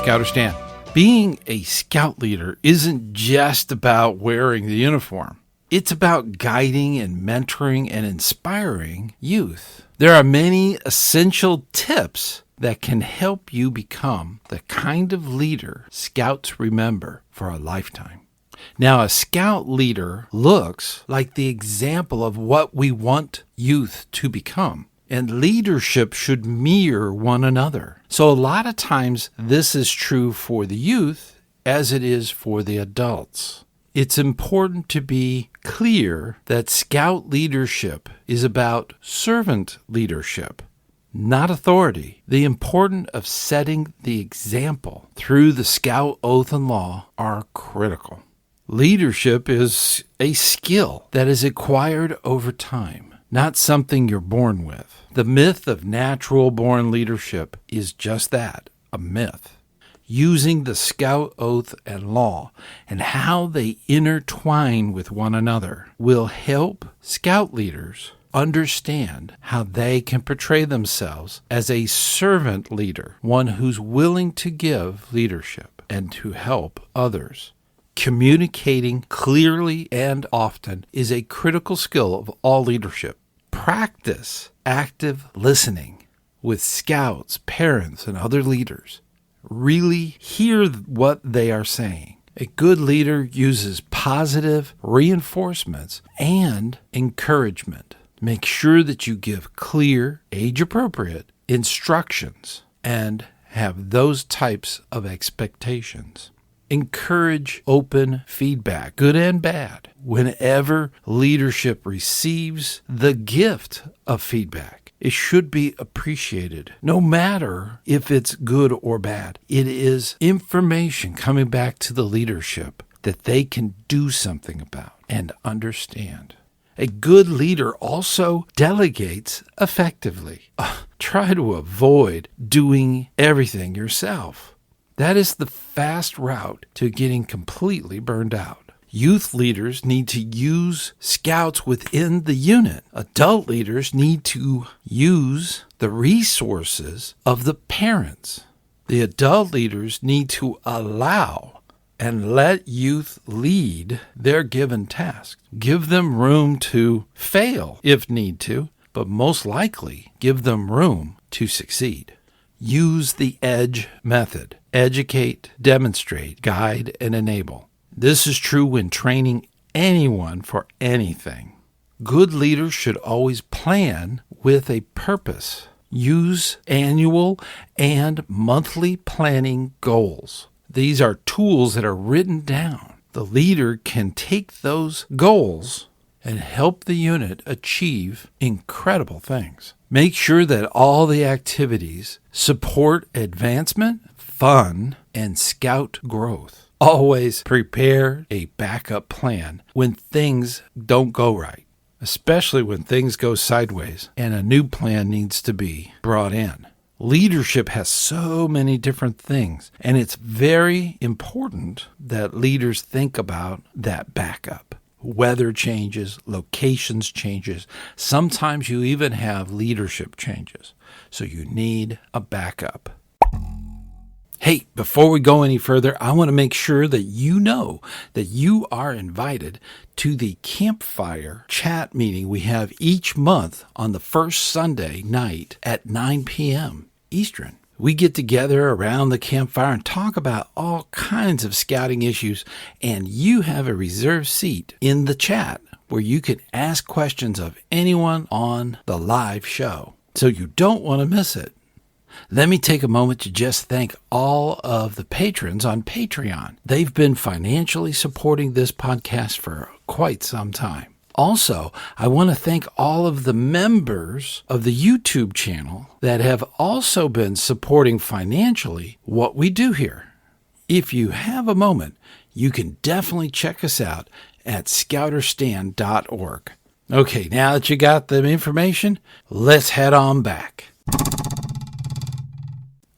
ScouterStan. Being a scout leader isn't just about wearing the uniform. It's about guiding and mentoring and inspiring youth. There are many essential tips that can help you become the kind of leader scouts remember for a lifetime. Now, a scout leader looks like the example of what we want youth to become. And leadership should mirror one another. So a lot of times this is true for the youth as it is for the adults. It's important to be clear that scout leadership is about servant leadership, not authority. The importance of setting the example through the scout oath and law are critical. Leadership is a skill that is acquired over time, not something you're born with. The myth of natural-born leadership is just that, a myth. Using the scout oath and law and how they intertwine with one another will help scout leaders understand how they can portray themselves as a servant leader, one who's willing to give leadership and to help others. Communicating clearly and often is a critical skill of all leadership. Practice active listening with scouts, parents, and other leaders. Really hear what they are saying. A good leader uses positive reinforcements and encouragement. Make sure that you give clear, age-appropriate instructions and have those types of expectations. Encourage open feedback, good and bad, whenever leadership receives the gift of feedback. It should be appreciated, no matter if it's good or bad. It is information coming back to the leadership that they can do something about and understand. A good leader also delegates effectively. Try to avoid doing everything yourself. That is the fast route to getting completely burned out. Youth leaders need to use scouts within the unit. Adult leaders need to use the resources of the parents. The adult leaders need to allow and let youth lead their given tasks. Give them room to fail if need to, but most likely give them room to succeed. Use the EDGE method. Educate, demonstrate, guide, and enable. This is true when training anyone for anything. Good leaders should always plan with a purpose. Use annual and monthly planning goals. These are tools that are written down. The leader can take those goals and help the unit achieve incredible things. Make sure that all the activities support advancement, fun, and scout growth. Always prepare a backup plan when things don't go right, especially when things go sideways and a new plan needs to be brought in. Leadership has so many different things, and it's very important that leaders think about that backup. Weather changes, locations changes. Sometimes you even have leadership changes. So you need a backup. Hey, before we go any further, I want to make sure that you know that you are invited to the campfire chat meeting we have each month on the first Sunday night at 9 p.m. Eastern. We get together around the campfire and talk about all kinds of scouting issues, and you have a reserved seat in the chat where you can ask questions of anyone on the live show. So you don't want to miss it. Let me take a moment to just thank all of the patrons on Patreon. They've been financially supporting this podcast for quite some time. Also, I want to thank all of the members of the YouTube channel that have also been supporting financially what we do here. If you have a moment, you can definitely check us out at ScouterStan.org. Okay, now that you got the information, let's head on back.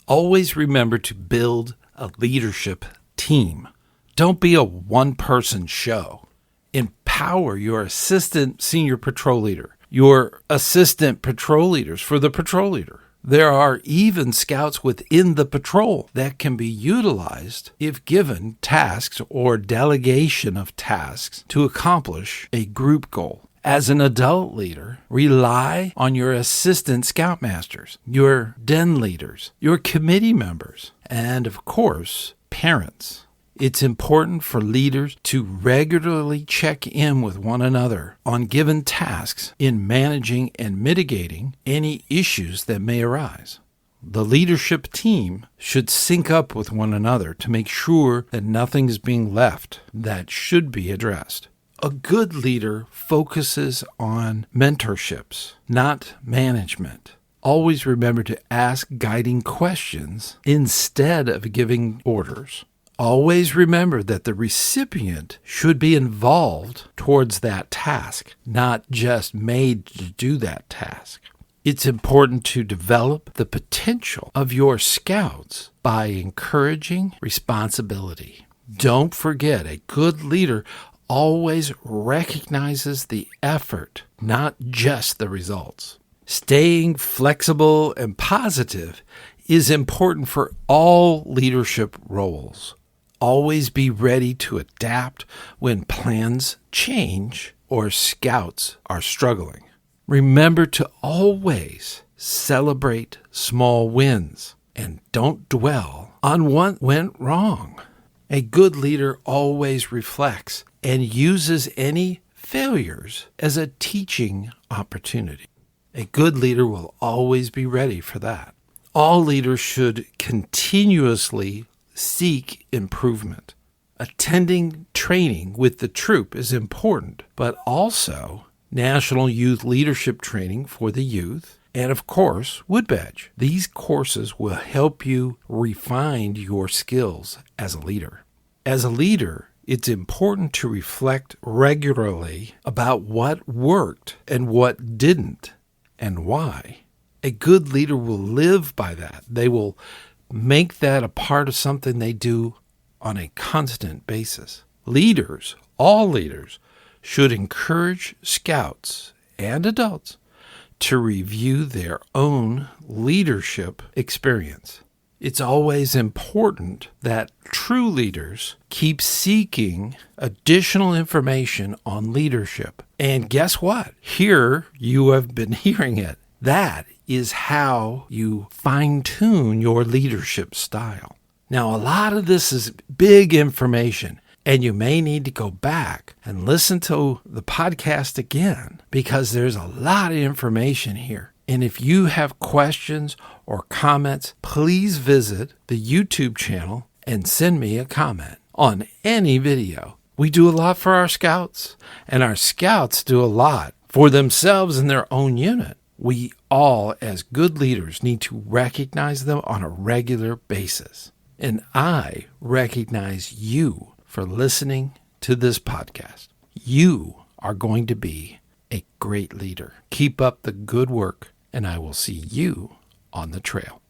Always remember to build a leadership team. Don't be a one-person show. Empower your assistant senior patrol leader, your assistant patrol leaders for the patrol leader. There are even scouts within the patrol that can be utilized if given tasks or delegation of tasks to accomplish a group goal. As an adult leader, rely on your assistant scoutmasters, your den leaders, your committee members, and of course, parents. It's important for leaders to regularly check in with one another on given tasks in managing and mitigating any issues that may arise. The leadership team should sync up with one another to make sure that nothing is being left that should be addressed. A good leader focuses on mentorships, not management. Always remember to ask guiding questions instead of giving orders. Always remember that the recipient should be involved towards that task, not just made to do that task. It's important to develop the potential of your scouts by encouraging responsibility. Don't forget, a good leader always recognizes the effort, not just the results. Staying flexible and positive is important for all leadership roles. Always be ready to adapt when plans change or scouts are struggling. Remember to always celebrate small wins and don't dwell on what went wrong. A good leader always reflects and uses any failures as a teaching opportunity. A good leader will always be ready for that. All leaders should continuously seek improvement. Attending training with the troop is important, but also National Youth Leadership Training for the youth, and of course, Wood Badge. These courses will help you refine your skills as a leader. As a leader, it's important to reflect regularly about what worked and what didn't and why. A good leader will live by that. They will make that a part of something they do on a constant basis. Leaders, all leaders, should encourage scouts and adults to review their own leadership experience. It's always important that true leaders keep seeking additional information on leadership. And guess what? Here you have been hearing it. That is how you fine-tune your leadership style. Now, a lot of this is big information, and you may need to go back and listen to the podcast again because there's a lot of information here. And if you have questions or comments, please visit the YouTube channel and send me a comment on any video. We do a lot for our scouts, and our scouts do a lot for themselves and their own unit. We all, as good leaders, need to recognize them on a regular basis. And I recognize you for listening to this podcast. You are going to be a great leader. Keep up the good work, and I will see you on the trail.